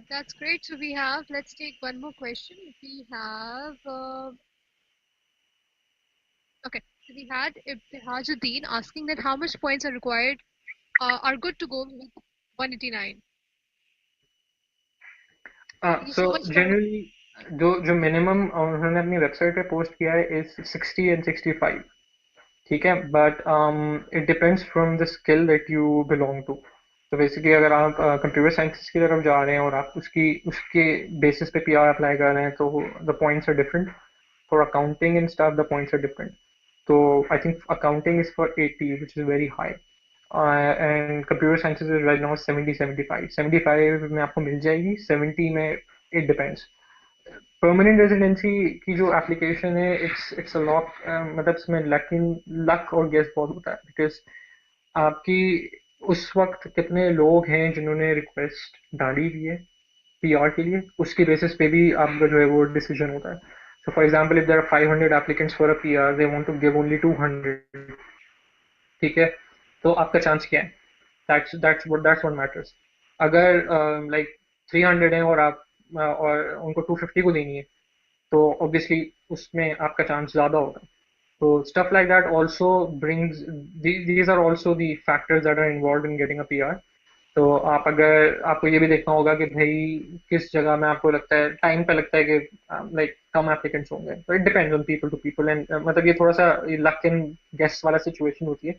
That's great. So we have, let's take one more question. We have, okay, so we had Ibtihajuddin asking that how much points are required, are good to go with 189. Thank you so So much for, generally जो जो minimum उन्होंने अपनी website पे post किया है is 60 and 65. ठीक है, but it depends from the skill that you belong to. तो बेसिकली अगर आप कंप्यूटर साइंस की तरफ जा रहे हैं और आप उसके बेसिस पे पीआर अप्लाई कर रहे हैं तो the points are different. For accounting and staff the points are different. तो I think accounting is for 80 which is very high, and computer science is right now 70 75. 75 में आपको मिल जाएगी, 70 में इट डिपेंड्स. परमानेंट रेजिडेंसी की जो application है it's a lock, मतलब इसमें लक और गेस बहुत होता है, बिकॉज आपकी उस वक्त कितने लोग हैं जिन्होंने रिक्वेस्ट डाली हुई है पीआर के लिए, उसकी बेसिस पे भी आपका जो है वो डिसीजन होता है. So for example if there are 500 applicants for a PR, they want to give only 200. ठीक है, तो आपका चांस क्या है? That's what matters. अगर लाइक 300 है और आप और उनको 250 को देनी है, तो ऑब्वियसली उसमें आपका चांस ज़्यादा होगा. तो stuff like that also brings, these are also the factors that are involved in getting a PR. तो आप अगर आपको ये भी देखना होगा कि भाई किस जगह में आपको लगता है टाइम पे लगता है कि लाइक कम एप्लीकेंट्स होंगे. तो it depends on people to people, and मतलब ये थोड़ा सा लक एंड गेस वाला सिचुएशन होती है.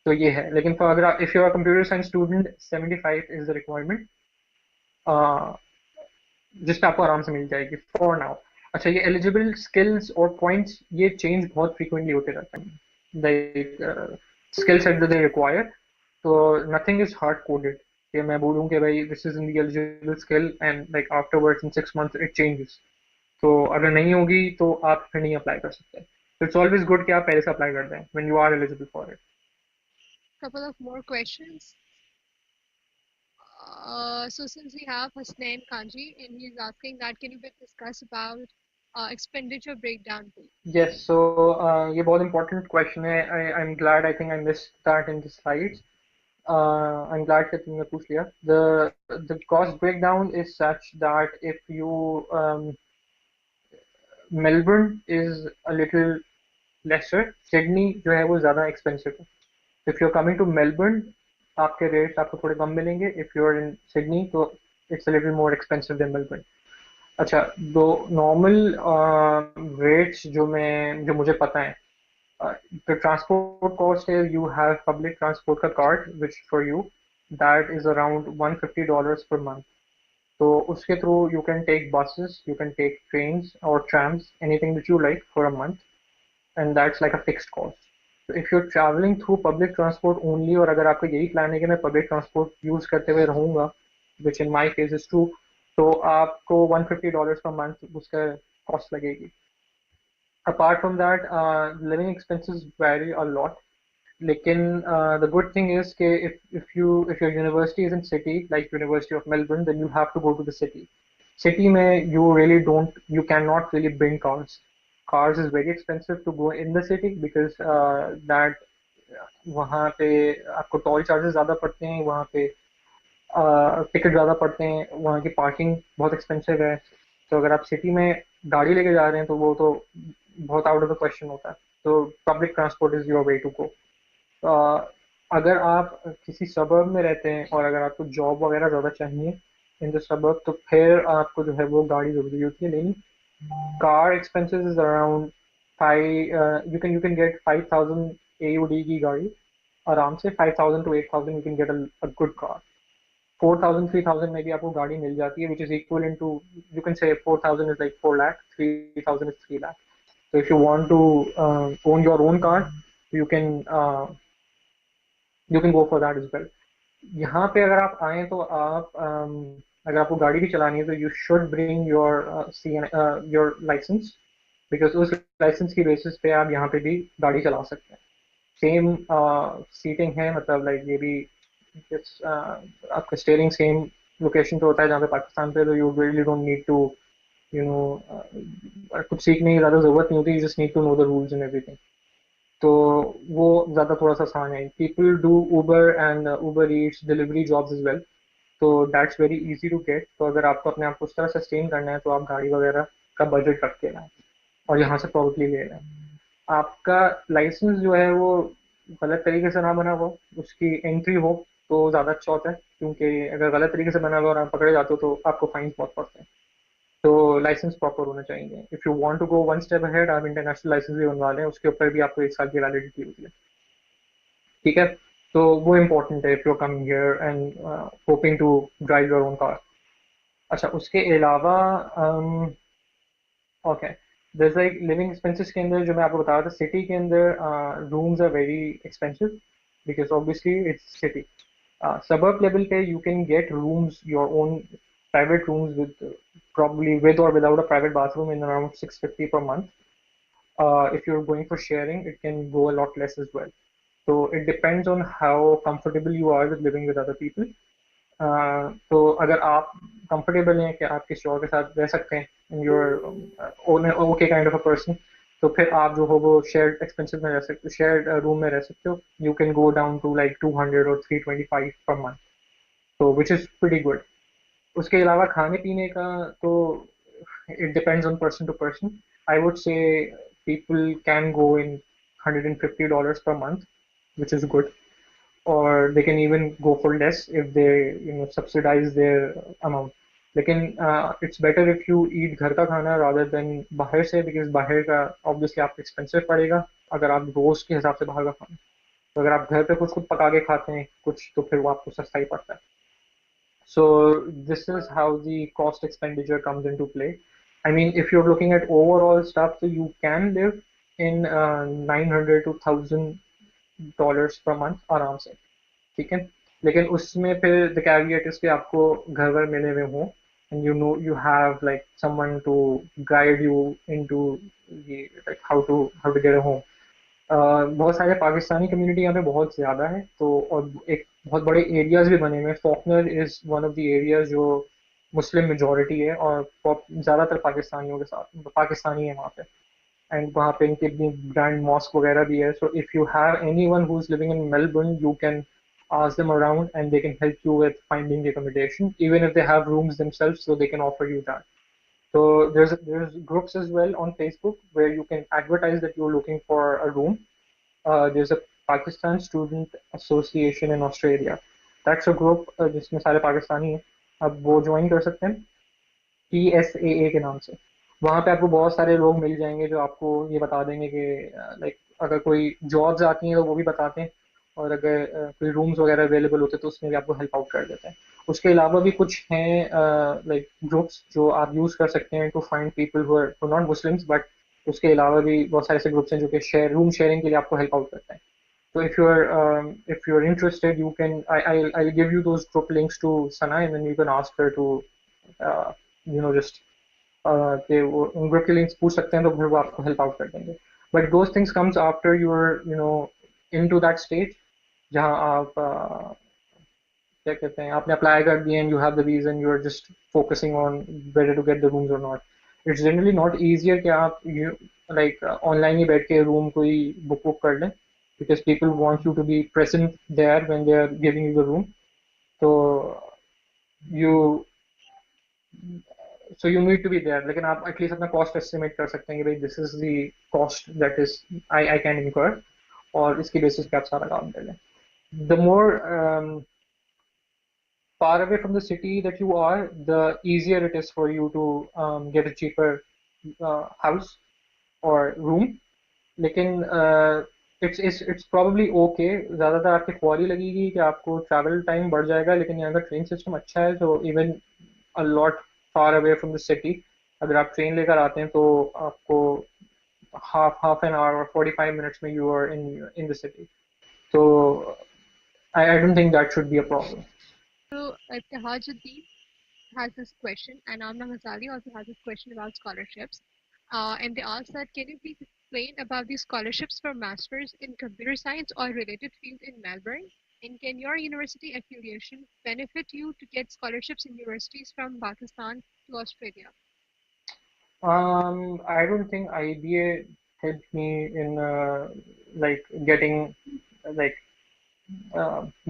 तो ये है, लेकिन for अगर if you are computer science student 75 is the requirement, जिस पे आपको आराम से मिल जाएगी फॉर नाउ. अच्छा, ये एलिजिबल स्किल्स और पॉइंट्स ये चेंज बहुत फ्रीक्वेंटली होते रहते हैं, like skill set that they require. तो नथिंग इज हार्ड कोडेड कि मैं बोलूँ कि भाई this is in the eligible skill and like afterwards in 6 months it changes. तो अगर नहीं होगी तो आप फिर नहीं अप्लाई कर सकते. तो इट्स ऑलवेज गुड कि आप पहले से अप्लाई कर दें when you are eligible for it. couple of more questions. So since we have Hasnain Kanji, and he's asking that can you bit discuss about expenditure breakdown, please? Yes, so ये बहुत important question है. I'm glad, I think I missed that in the slides. I'm glad that तुमने पूछ लिया. The cost breakdown is such that if you Melbourne is a little lesser, Sydney जो है वो ज़्यादा expensive है. If you're coming to Melbourne, आपके rates आपको थोड़े कम मिलेंगे. If you're in Sydney, तो it's a little more expensive than Melbourne. अच्छा, दो नॉर्मल रेट्स जो मुझे पता है. The transport cost is you have public transport का card which for you that is around $150 per month. So उसके through you can take buses, you can take trains or trams, anything that you like for a month, and that's like a fixed cost. So if you're traveling through public transport only, और अगर आपका यही plan है कि मैं public transport use करते हुए रहूँगा, which in my case is true, तो आपको $150 per month उसका cost लगेगी. Apart from that, living expenses vary a lot. लेकिन the good thing is कि if your university is in city like University of Melbourne, then you have to go to the city. City में you cannot really bring cars. Cars is very expensive to go in the city because that वहाँ पे आपको toll charges ज़्यादा पड़ते हैं, वहाँ पे ticket ज़्यादा पड़ते हैं, वहाँ की पार्किंग बहुत एक्सपेंसिव है. तो अगर आप सिटी में गाड़ी लेके जा रहे हैं तो वो तो बहुत आउट ऑफ द क्वेश्चन होता है. तो public transport is your way to go. अगर आप किसी सबर्ब में रहते हैं और अगर आपको जॉब वगैरह ज़्यादा चाहिए इन द सबर्ब, तो फिर आपको जो है वो गाड़ी ज़रूरी होती है लेनी. Car expenses is around 5, you can get 5,000 AUD की गाड़ी आराम से. 5,000 to 8,000 you can get a good car. 4,000 3,000 में भी आपको गाड़ी मिल जाती है, which is equivalent to, you can say 4,000 is like 4 lakh, 3,000 is 3 lakh. So if you want to own your own car, you can uh, you can go for that as well. यहाँ पे अगर आप आए तो आप अगर आपको गाड़ी भी चलानी है तो you should bring your license, because उस लाइसेंस की बेसिस पे आप यहाँ पे भी गाड़ी चला सकते हैं. सेम सीटिंग है, मतलब लाइक ये भी आपका स्टेयरिंग सेम लोकेशन पे होता है जहाँ पे पाकिस्तान पे. तो you really don't need to you know कुछ सीखने की ज़्यादा ज़रूरत नहीं होती. You just need to know the rules and everything. तो वो ज़्यादा थोड़ा सा आसान है. People do Uber and Uber Eats delivery jobs is well. तो that's very easy to get. तो अगर आपको अपने आप को उस तरह सस्टेन करना है तो आप गाड़ी वगैरह का बजट रख के लाएं और यहाँ से प्रॉपर्ली ले लें। आपका लाइसेंस जो है वो गलत तरीके से ना बना हो, उसकी एंट्री हो तो ज़्यादा अच्छा होता है, क्योंकि अगर गलत तरीके से बना हुआ और आप पकड़े जाते हो तो आपको फाइन बहुत पड़ते हैं। तो लाइसेंस प्रॉपर होना चाहिए। If you want to go one step ahead, आप इंटरनेशनल लाइसेंस भी बनवा लें, उसके ऊपर भी आपको 1 साल की वैलिडिटी होती है। ठीक है, तो वो इम्पोर्टेंट है if you coming here and hoping to drive your own car. अच्छा, उसके अलावा okay, there's like living expenses के अंदर जो मैं आपको बता रहा था, सिटी के अंदर rooms are very expensive because obviously it's city. Suburb level पे you can get rooms, your own private rooms with probably with or without a private bathroom in around 650 per month. If you're going for sharing, it can go a lot less as well. So it depends on how comfortable you are with living with other people. तो अगर आप comfortable हैं कि आप किसी और के साथ रह सकते हैं and you're okay kind of a person, तो फिर आप जो हो वो शेयर्ड एक्सपेंसेस में रह सकते हो, शेयर्ड रूम में रह सकते हो। You can go down to like 200 और 325 पर मंथ, तो विच इज़ प्रीटी गुड। उसके अलावा खाने पीने का तो it depends on person to person. I would say people can go in $150 per month, which is good, or they can even go for less if they subsidize their amount. लेकिन it's better if you eat घर का खाना rather than बाहर से, because बाहर का obviously आपको expensive पड़ेगा अगर आप रोज के हिसाब से बाहर का खाना। तो अगर आप घर पे कुछ खुद पका के खाते हैं कुछ, तो फिर वो आपको सस्ता ही पड़ता है। So this is how the cost expenditure comes into play. I mean, if you're looking at overall stuff, so you can live in 900 to $1,000 per month आराम से, ठीक है। लेकिन उसमें फिर the caveat is कि आपको घर वर मिले हुए हों, and you have like someone to guide you into the like how to get a home. बहुत सारे पाकिस्तानी कम्युनिटी यहाँ पे बहुत ज़्यादा है, तो और एक बहुत बड़े एरियाज भी बने हुए हैं। Faulkner is one of the areas जो मुस्लिम मेजॉरिटी है, और ज़्यादातर पाकिस्तानियों के साथ पाकिस्तानी है वहाँ पे। एंड वहाँ पे इनकी अपनी ब्रांड मॉस्क वगैरह भी है। So if you have any one who is living in Melbourne, you can ask them around and they can help you with finding the accommodation, even if they have rooms themselves, so they can offer you that. So there's groups as well on Facebook where you can advertise that you're looking for a room. There's a Pakistan Student Association in Australia. That's a group जिसमें सारे पाकिस्तानी हैं। अब वो join कर सकते हैं PSAA के नाम से। वहाँ पे आपको बहुत सारे लोग मिल जाएंगे जो आपको ये बता देंगे कि लाइक अगर कोई जॉब्स आती हैं तो वो भी बताते हैं, और अगर कोई रूम्स वगैरह अवेलेबल होते हैं तो उसमें भी आपको हेल्प आउट कर देते हैं। उसके अलावा भी कुछ हैं लाइक ग्रुप्स जो आप यूज़ कर सकते हैं to find people who are not Muslims, but उसके अलावा भी बहुत सारे ऐसे ग्रुप्स हैं जो कि रूम शेयरिंग के लिए आपको हेल्प आउट करते हैं। So if you're interested, you can I'll give you those group links to Sana, and then you can ask her to uh, just कि वो उन ग्रुप के लिंक्स पूछ सकते हैं, तो फिर वो आपको हेल्प आउट कर देंगे। But those things comes after you're into that stage जहाँ आप क्या कहते हैं, आपने अप्लाई कर दिए and you have the visa and you are just focusing on whether to get the rooms or not. It's generally not easier कि आप लाइक ऑनलाइन ही बैठ के रूम कोई बुक कर लें, because people want you to be present there when they are giving you the room. So you you need to be there, लेकिन आप at least अपना कॉस्ट एस्टिमेट कर सकते हैं कि भाई this is the cost that is I can इनकर, और इसकी बेसिस पे आप सारा काम कर लें। The more far away from the city that you are, the easier it is for you to get a cheaper house or room. लेकिन इट्स प्रॉब्ली ओके। ज़्यादातर आपकी ख्वारी लगेगी कि आपको ट्रैवल टाइम बढ़ जाएगा, लेकिन यहाँ का ट्रेन सिस्टम अच्छा है, तो even a lot far away from the city अगर आप ट्रेन लेकर आते हैं तो आपको हाफ एन आवर और 45 मिनट्स में you are in the city. तो I don't think that should be a problem. So, Ibtihajuddin has this question, and Amna Ghazali also has this question about scholarships. And they ask that, can you please explain about these scholarships for masters in computer science or related field in Melbourne? And can your university affiliation benefit you to get scholarships in universities from Pakistan to Australia? I don't think IBA helped me in like getting like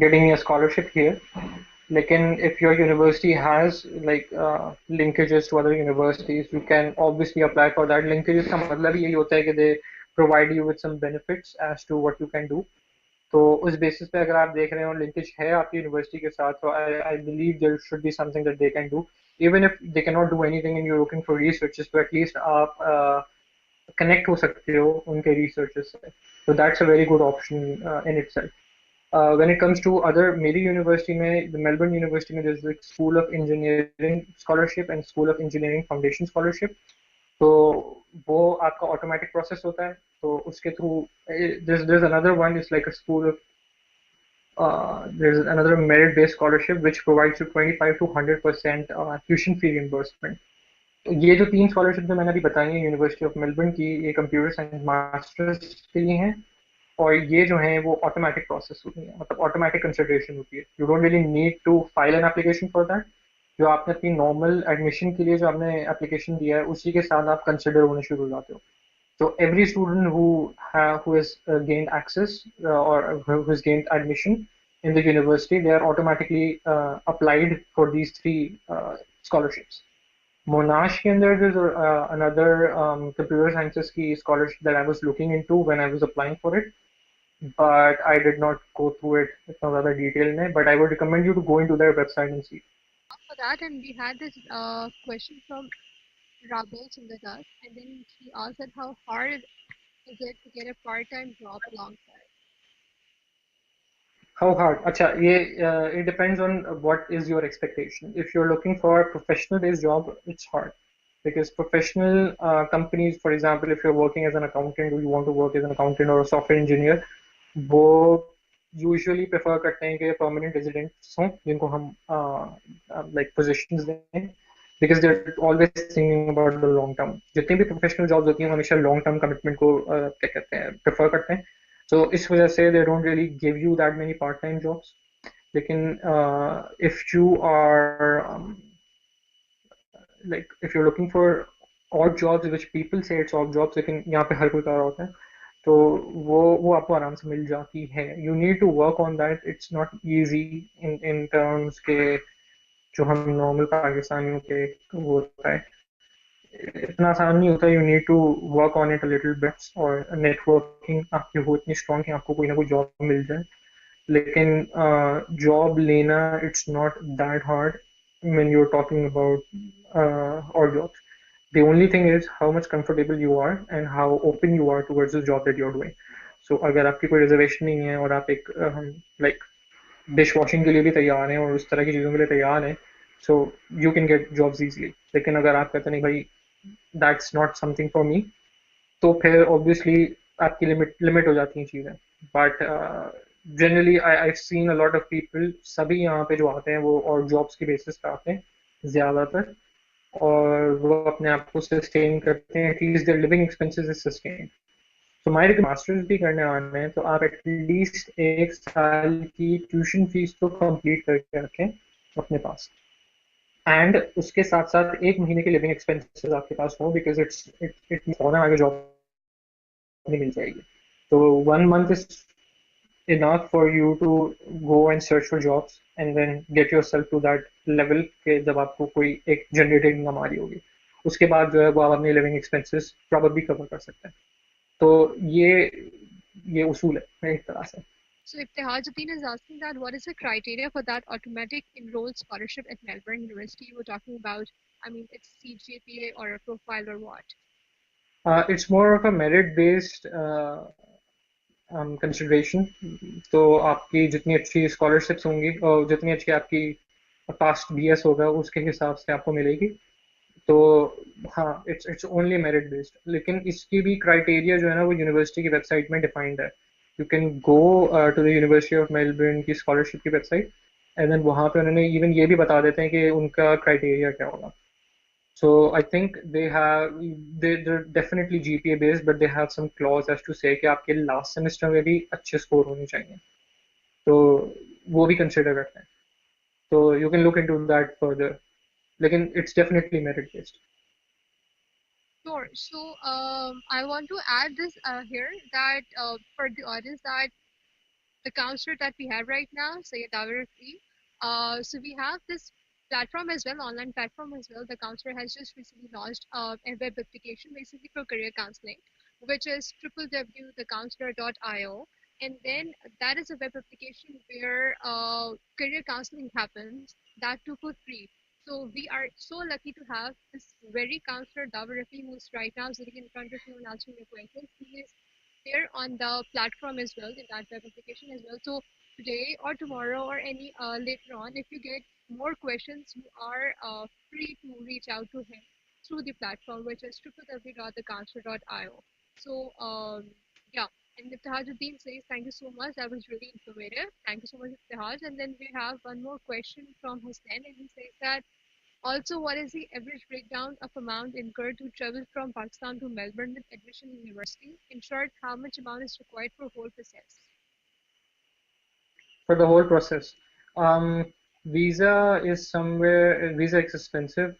getting a scholarship here. लेकिन if your university has like linkages to other universities, you can obviously apply for that. Linkages का मतलब यही होता है कि they provide you with some benefits as to what you can do. तो उस basis पे अगर आप देख रहे हो लिंकेज है आपकी यूनिवर्सिटी के साथ, तो I believe there should be something that they can do, even if they can not do anything and you looking for researches, तो एटलीस्ट आप कनेक्ट हो सकते हो उनके रिसर्चेस से. तो that's a very good option in itself. When it comes to other, मेरी university में, the Melbourne यूनिवर्सिटी में, there's like School of Engineering Scholarship and School of Engineering Foundation Scholarship. तो वो आपका ऑटोमेटिक प्रोसेस होता है, तो उसके through there's another one is like a school of there's another merit-based scholarship which provides you 25 to 100% tuition fee reimbursement. तो ये जो तीन स्कॉलरशिप जो मैंने अभी बताई है यूनिवर्सिटी ऑफ मेलबर्न की, ये कंप्यूटर साइंस मास्टर्स के लिए हैं, और ये जो है वो ऑटोमेटिक प्रोसेस होती है, मतलब ऑटोमेटिक कंसिडरेशन होती है. You don't really need to file an application for that. जो आपने अपनी नॉर्मल एडमिशन के लिए जो आपने एप्लीकेशन दिया है उसी के साथ आप कंसिडर होने शुरू हो जाते हो. So every student who has gained access or who has gained admission in the university, they are automatically applied for these three scholarships. Monash ke andar there's another computer sciences ki scholarship that I was looking into when I was applying for it, but I did not go through it with some other detail mein. But I would recommend you to go into their website and see. For that, and we had this question from Rabel Sundadas, and then she asked that how hard is it to get a part-time job alongside? How hard? Acha, it depends on what is your expectation. If you're looking for a professional-based job, it's hard because professional companies, for example, if you're working as an accountant or you want to work as an accountant or a software engineer, वो usually prefer करते हैं कि permanent residents हों जिनको हम like positions दें, because they're always thinking about the long term. जितनी भी professional jobs होती हैं वो हमेशा long term commitment को क्या कहते हैं prefer करते हैं. So इस वजह से they don't really give you that many part-time jobs. लेकिन if you are like if you're looking for odd jobs which people say it's odd jobs, लेकिन यहाँ पे हर कोई कर रहा होता है, तो वो आपको आराम से मिल जाती है. You need to work on that. It's not easy in terms के जो हम नॉर्मल पाकिस्तानियों के वो होता है, इतना आसान नहीं होता. You need to work on it a little bit, और नेटवर्किंग आपकी हो इतनी स्ट्रांग कि आपको कोई ना कोई जॉब मिल जाए. लेकिन जॉब लेना it's not that hard when you're talking about or jobs. The only thing is how much comfortable you are and how open you are towards the job that you're doing. So अगर आपकी कोई reservation नहीं है और आप एक like dish washing के लिए भी तैयार हैं और उस तरह की चीज़ों के लिए तैयार हैं, so you can get jobs easily. लेकिन अगर आप कहते नहीं भाई that's not something for me, तो फिर ऑब्वियसली आपकी लिमिट लिमिट हो जाती हैं चीज़ें. But generally I seen a lot of people, सभी यहाँ पे जो आते हैं वो और जॉब्स की बेसिस पे आते हैं ज़्यादातर, और वो अपने आप को सस्टेन करते हैं, at least their living expenses is sustain. तो हमारे मास्टर्स भी करने आने हैं तो आप एटलीस्ट एक साल की ट्यूशन फीस तो कंप्लीट करके रखें अपने पास, एंड उसके साथ साथ एक महीने के लिविंग एक्सपेंसेस आपके पास हो, बिकॉज इट्स इट इट फॉरन आगे जॉब नहीं मिल जाएगी. तो 1 month is enough for you to go and search for jobs and then get yourself to that level के जब आपको कोई एक जनरेटेड इनकम आ रही होगी, उसके बाद जो है वो आप अपने लिविंग एक्सपेंसेस प्रॉब्लली कवर कर सकते हैं. तो ये उसूल है एक तरह से. So if Tehajuddin is asking that what is the criteria for that automatic enrolled scholarship at Melbourne University you were talking about, I mean it's CGPA or a profile or what? It's more of a merit based consideration. तो आपकी जितनी अच्छी scholarships होंगी और जितनी अच्छी आपकी past BS होगा उसके हिसाब से आपको मिलेगी. तो हाँ, इट्स ओनली मेरिट बेस्ड, लेकिन इसकी भी क्राइटेरिया जो है ना वो यूनिवर्सिटी की वेबसाइट में डिफाइंड है. You can go to the university of Melbourne की स्कॉलरशिप की वेबसाइट, एंड देन वहाँ पे उन्होंने इवन ये भी बता देते हैं कि उनका क्राइटेरिया क्या होगा. So I think they're definitely GPA based, but they have some clause as to say कि आपके last semester में भी अच्छे score होने चाहिए. तो वो भी consider करते हैं. So you can look into that further. लेकिन it's definitely merit based. Sure. So I want to add this here that for the audience that the counselor that we have right now, Sayed Awar Rafi, So we have this platform as well, online platform as well. The counselor has just recently launched a web application basically for career counseling, which is www.thecounselor.io. And then that is a web application where career counseling happens, that too for free. So we are so lucky to have this very counselor, Dawar Rafi, who's right now sitting in front of you and answering your questions. He is there on the platform as well, in that web application as well. So today or tomorrow or any later on, if you get more questions, you are free to reach out to him through the platform, which is www.thecounselor.io. So yeah, and Ibtihajuddin says, thank you so much. That was really informative. Thank you so much, Ibtihaj. And then we have one more question from Hussein, and he says that also, what is the average breakdown of amount incurred to travel from Pakistan to Melbourne with admission in university? In short, how much amount is required for whole process? For the whole process. Visa is somewhere, visa is expensive.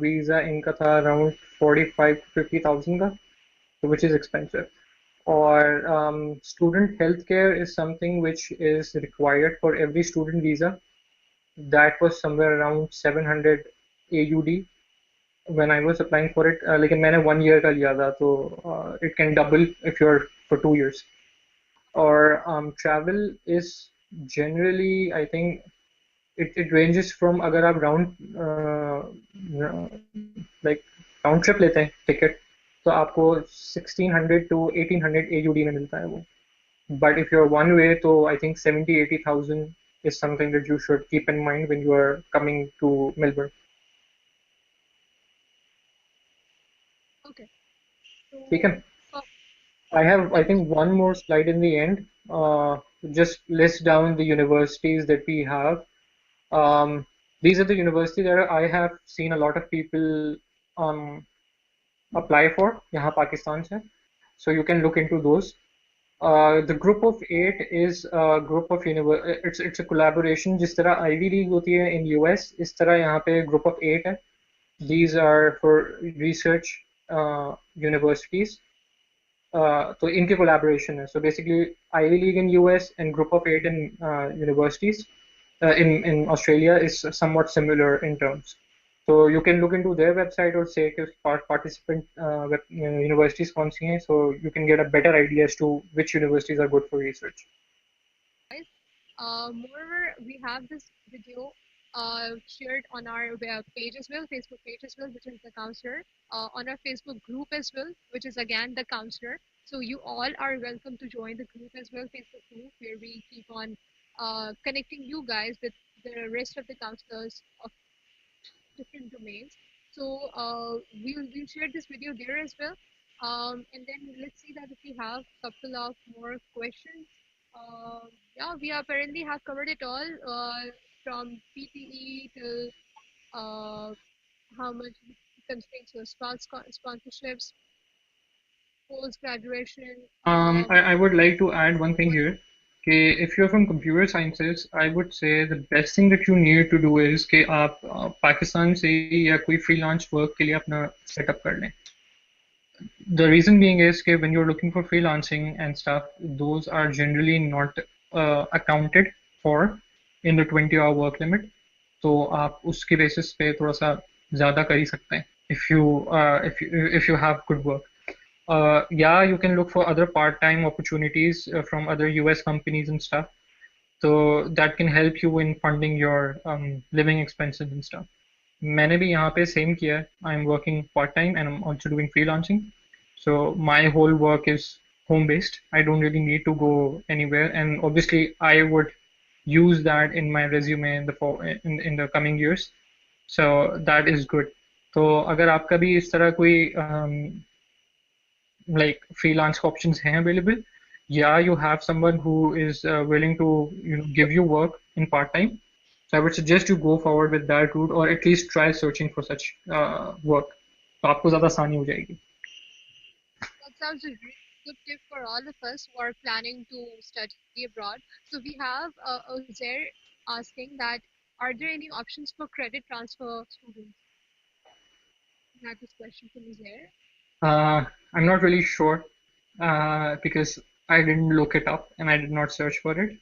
Visa in Qatar around 45 to 50,000 ka, which is expensive. Or student healthcare is something which is required for every student visa. That was somewhere around 700 AUD when I was applying for it. लेकिन मैंने 1 year का लिया था, so it can double if you're for 2 years. Or travel is generally, I think it ranges from अगर आप like round trip लेते हैं ticket, तो आपको 1600 to 1800 AUD में मिलता है वो. But if you're one way, so I think 70-80,000 is something that you should keep in mind when you are coming to Melbourne. Okay, so ठीक है. uh, I have, I thank you. think, one more slide in the end. Just list down the universities that we have. Um, these are the universities that I have seen a lot of people um, apply for यहाँ Pakistan से. So you can look into those. The group of eight is a group of it's a collaboration. जिस तरह Ivy League होती है in US, इस तरह यहाँ पे group of eight है. These are for research universities. तो इनके collaboration है. So basically Ivy League in US and group of eight in universities in Australia is somewhat similar in terms. So you can look into their website or say कि participant universities कौन सी हैं, so you can get a better idea as to which universities are good for research. Guys. Moreover, we have this video shared on our page as well, Facebook page as well, which is the counselor, on our Facebook group as well, which is again the counselor. So you all are welcome to join the group as well, Facebook group, where we keep on connecting you guys with the rest of the counselors of different domains. So we'll share this video there as well. And then let's see that if we have a couple of more questions. Yeah, we apparently have covered it all, from PTE to uh, how much constraints of sponsorships, post graduation. I would like to add one thing here. Okay, if you're from computer sciences, I would say the best thing that you need to do is कि आप पाकिस्तान से या कोई freelance work के लिए अपना setup कर लें. The reason being is that when you're looking for freelancing and stuff, those are generally not accounted for in the 20-hour work limit. तो आप उसके basis पे थोड़ा सा ज़्यादा कर ही सकते हैं if you have good work. Yeah, you can look for other part-time opportunities from other US companies and stuff. So that can help you in funding your living expenses and stuff. मैंने भी यहाँ पे same किया है. I'm working part-time and I'm also doing freelancing. So my whole work is home-based. I don't really need to go anywhere. And obviously, I would use that in my resume in the coming years. So that is good. तो अगर आपका भी इस तरह कोई like freelance options हैं available, yeah, you have someone who is willing to give you work in part time. So I would suggest you go forward with that route or at least try searching for such work. तो आपको ज़्यादा आसानी हो जाएगी. That sounds a really good tip for all of us who are planning to study abroad. So we have Uzair asking that, are there any options for credit transfer students? We have this question from Uzair. I'm not really sure because I didn't look it up and I did not search for it.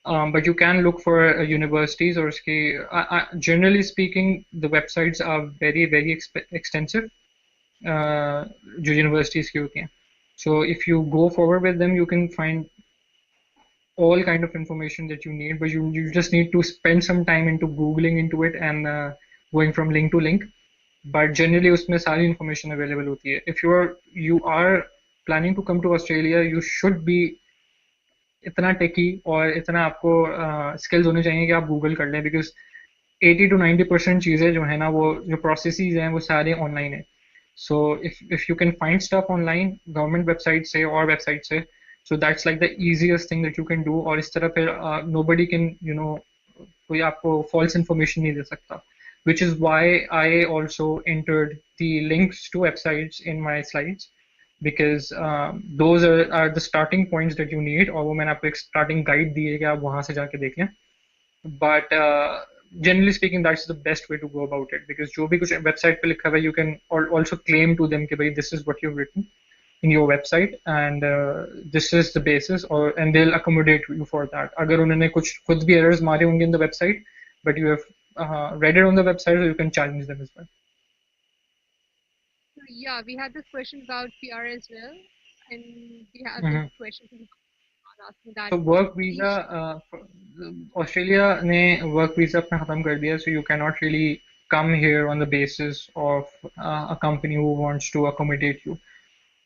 But you can look for universities or generally speaking, the websites are very, very extensive. जो universities की होती हैं. So if you go forward with them, you can find all kind of information that you need, but you just need to spend some time into googling into it and going from link to link. But generally उसमें सारी information available होती है. If you are planning to come to Australia, you should be इतना टेकी और इतना आपको skills होने चाहिए कि आप गूगल कर लें, बिकॉज 80 to 90% चीज़ें जो है ना, वो जो प्रोसेसेस हैं वो सारे ऑनलाइन है. So if you can find stuff online government website से और वेबसाइट से, so that's like the easiest thing that you can do. और इस तरह फिर नोबडी कैन कोई आपको फॉल्स इन्फॉर्मेशन नहीं दे सकता, which is why I also entered the links to websites in my slides, because those are the starting points that you need. और वो मैंने आपको एक starting guide दी है कि आप वहाँ से जाके देख लें. But generally speaking, that's the best way to go about it, because जो भी कुछ website पे लिखा हुआ है, you can also claim to them कि भाई this is what you've written in your website and this is the basis, or and they'll accommodate you for that. अगर उन्होंने कुछ खुद भी errors मारे होंगे in the website, but you have read it on the website, so you can challenge them as well. So yeah, we had this question about PR as well, and we have Mhm. this question from asking that. So work visa, Australia ने work visa अपना खत्म कर दिया, so you cannot really come here on the basis of a company who wants to accommodate you.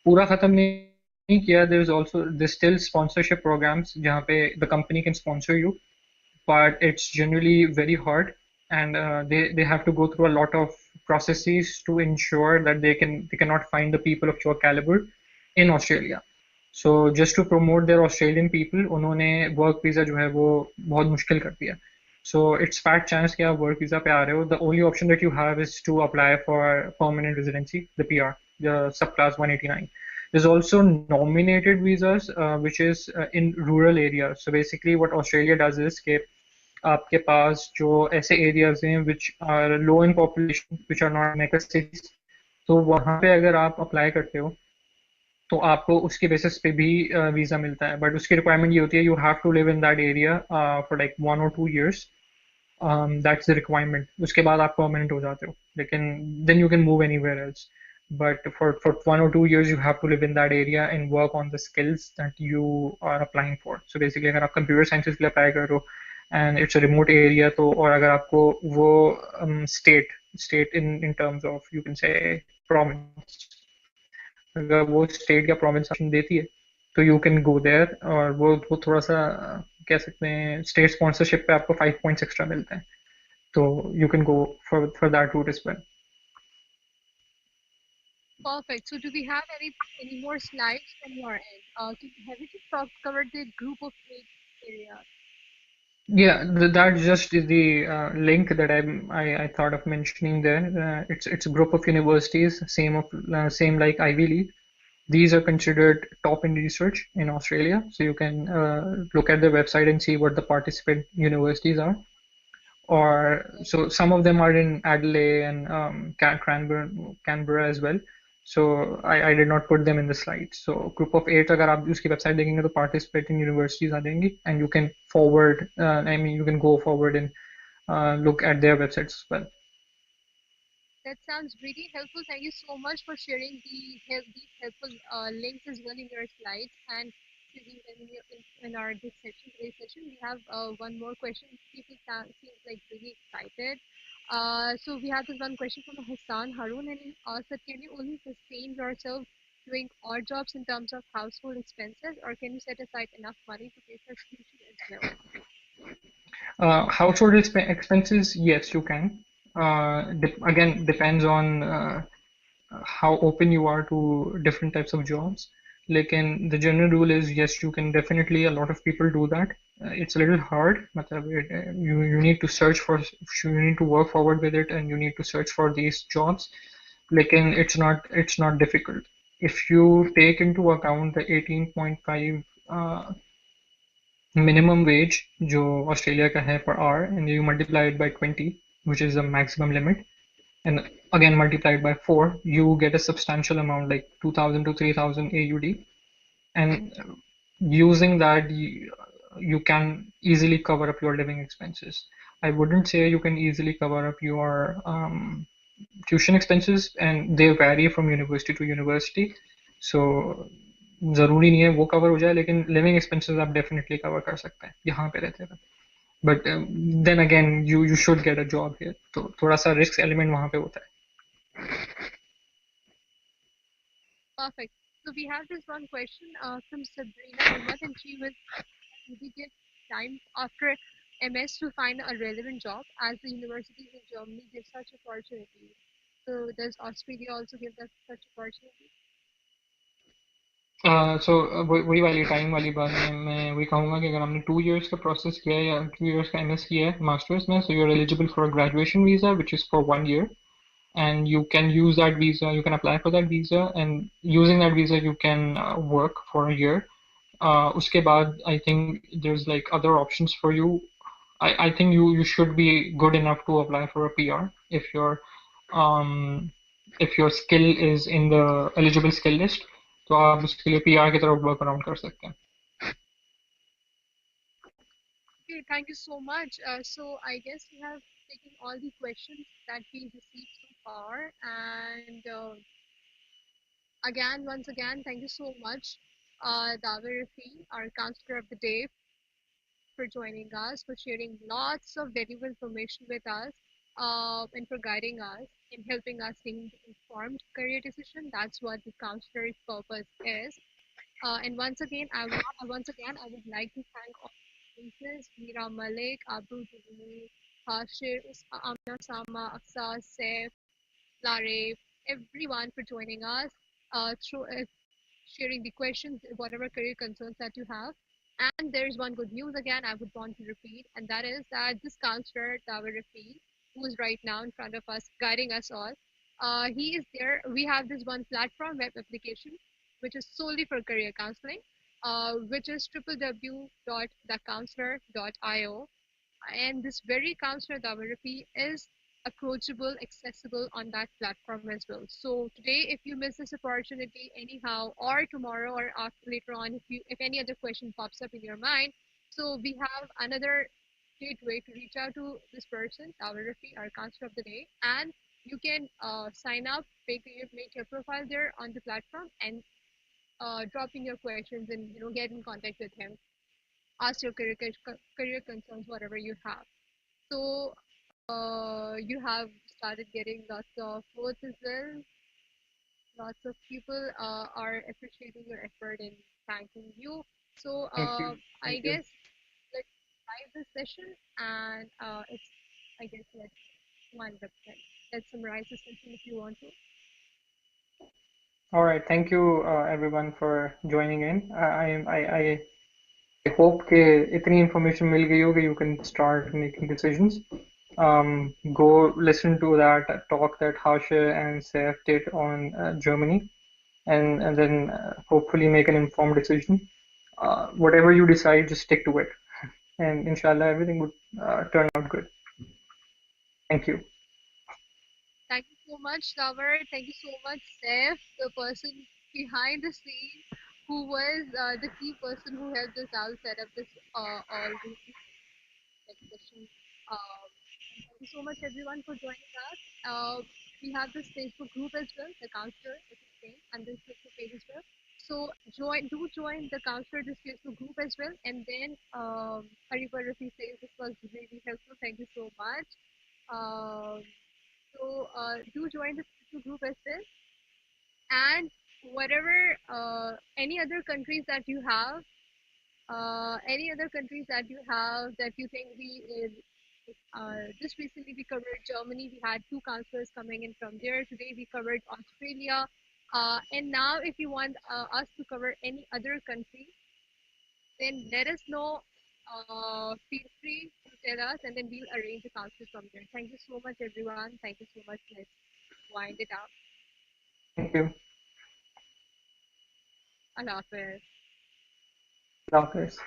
पूरा खत्म नहीं किया. There's still sponsorship programs जहाँ पे the company can sponsor you, but it's generally very hard, and they have to go through a lot of processes to ensure that they cannot find the people of your caliber in Australia. So just to promote their Australian people, उन्होंने work visa जो है वो बहुत मुश्किल कर दिया. So it's fat chance कि आप work visa पे आ रहे हो. The only option that you have is to apply for permanent residency, the PR, the subclass 189. There's also nominated visas, which is in rural areas. So basically what Australia does is कि आपके पास जो ऐसे areas हैं which are low in population, which are not mega cities, तो वहाँ पे अगर आप अप्लाई करते हो तो आपको उसके बेसिस पे भी वीज़ा मिलता है. बट उसकी रिक्वायरमेंट ये होती है, you have to live in that area for like 1 or 2 years. That's the requirement. उसके बाद आप परमानेंट हो जाते हो, लेकिन then you can move anywhere else. But for 1 or 2 years, you have to live in that area and work on the skills that you are applying for. So basically, अगर आप computer sciences के लिए apply कर रहे हो and it's a remote area, तो और अगर आपको वो state in terms of, you can say, province, अगर वो स्टेट या प्रोविंस देती है तो यू कैन गो देयर. और वो थोड़ा सा कह सकते हैं स्टेट स्पॉन्सरशिप पे आपको 5 points एक्स्ट्रा मिलते हैं, तो you can go for that route as well. Perfect. So do we have any more slides from your end? Have you just covered the group of 8 area? Yeah, that's just the link that I thought of mentioning there. It's a group of universities, same like Ivy League. These are considered top in research in Australia, so you can look at their website and see what the participant universities are. Or so some of them are in Adelaide and Canberra as well. So I did not put them in the slide. So group of 8 अगर आप उसकी website देखेंगे तो participate in universities आ जाएंगी, and you can forward. You can go forward and look at their websites as well. That sounds really helpful. Thank you so much for sharing these helpful links as well in your slides and using them in our today's session. We have one more question. People seems like really excited. So we have this one question from Hassan Harun, and he asked that can you only sustain yourself doing odd jobs in terms of household expenses, or can you set aside enough money to pay for tuition as well? Household expenses, yes, you can. Again, depends on how open you are to different types of jobs. Like the general rule is yes, you can definitely. A lot of people do that. It's a little hard, but you need to search for, you need to work forward with it, and you need to search for these jobs. Like it's not difficult. If you take into account the 18.5 minimum wage जो Australia का है per hour, and you multiply it by 20, which is the maximum limit, and again multiplied by 4, you get a substantial amount like 2,000 to 3,000 AUD. And using that, you can easily cover up your living expenses. I wouldn't say you can easily cover up your tuition expenses, and they vary from university to university. So ज़रूरी नहीं है वो cover हो जाए, लेकिन living expenses आप definitely cover कर सकते हैं यहाँ पे रहते हैं. But then again, you should get a job here. तो थोड़ा सा risk element वहाँ पे होता है. Perfect. So we have this one question from Sabrina Ahmed, and she was really give time after MS to find a relevant job as the universities in Germany give such opportunities. So does Australia also give us such opportunities? So वही वाली time वाली बात है. मैं वही कहूँगा कि अगर हमने 2 years का प्रोसेस किया है या 2 years का MS किया है मास्टर्स में, so you're eligible for a graduation visa which is for 1 year, and you can use that visa, you can apply for that visa, and using that visa you can work for a year. Uske baad, I think there's like other options for you. I think you should be good enough to apply for a PR um, if your skill is in the eligible skill list. तो आप उसके लिए PR की तरफ work around कर सकते हैं. Okay, thank you so much. So I guess we have taken all the questions that we received so far, and once again, thank you so much, David Rafi, our counselor of the day, for joining us, for sharing lots of valuable information with us, and for guiding us in helping us in informed career decision. That's what the counselor's purpose is. And once again, I would like to thank all the sponsors, Mira Malik, Abu Dini, Hashir, Amna Sama, Aksa, Saif, Larif, everyone for joining us through sharing the questions, whatever career concerns that you have. And there's one good news again I would want to repeat, and that is that this counselor, David Rafi, who is right now in front of us, guiding us all, he is there. We have this one platform web application, which is solely for career counseling, which is www.thecounselor.io, and this very counselor Davarapy is approachable, accessible on that platform as well. So today, if you miss this opportunity anyhow, or tomorrow or after later on, if any other question pops up in your mind, so we have another great way to reach out to this person, Davarapy, our counselor of the day, and you can sign up, make your profile there on the platform, and drop in your questions and get in contact with him, ask your career concerns, whatever you have. So you have started getting lots of votes as well. Lots of people are appreciating your effort and thanking you. So Thank you. I Thank you. guess let's live this session, and let's wind up then. Let's summarize the session if you want to. All right. Thank you everyone for joining in. I hope कि इतनी information मिल गई हो कि you can start making decisions. Go listen to that talk that Harsha and Saif did on Germany, and then hopefully make an informed decision. Whatever you decide, just stick to it, and inshallah everything would turn out good. Thank you. Thank you so much, Lover. Thank you so much, Saif, the person behind the scene, who was the key person who helped us out set up this all this session. And thank you so much, everyone, for joining us. We have this Facebook group as well, the counselor, which is same, and this Facebook page as well. So join the counselor this Facebook group as well. And then Haribar Rafi says this was really helpful. Thank you so much. Um, so do join the Facebook group as well. And whatever any other countries that you have, that you think just recently we covered Germany. We had two counselors coming in from there. Today we covered Australia. And now if you want us to cover any other country, then let us know. Feel free to tell us, and then we'll arrange a council from there. Thank you so much, everyone. Thank you so much. Let's wind it up. Thank you. Allah Hafiz. Allah Hafiz.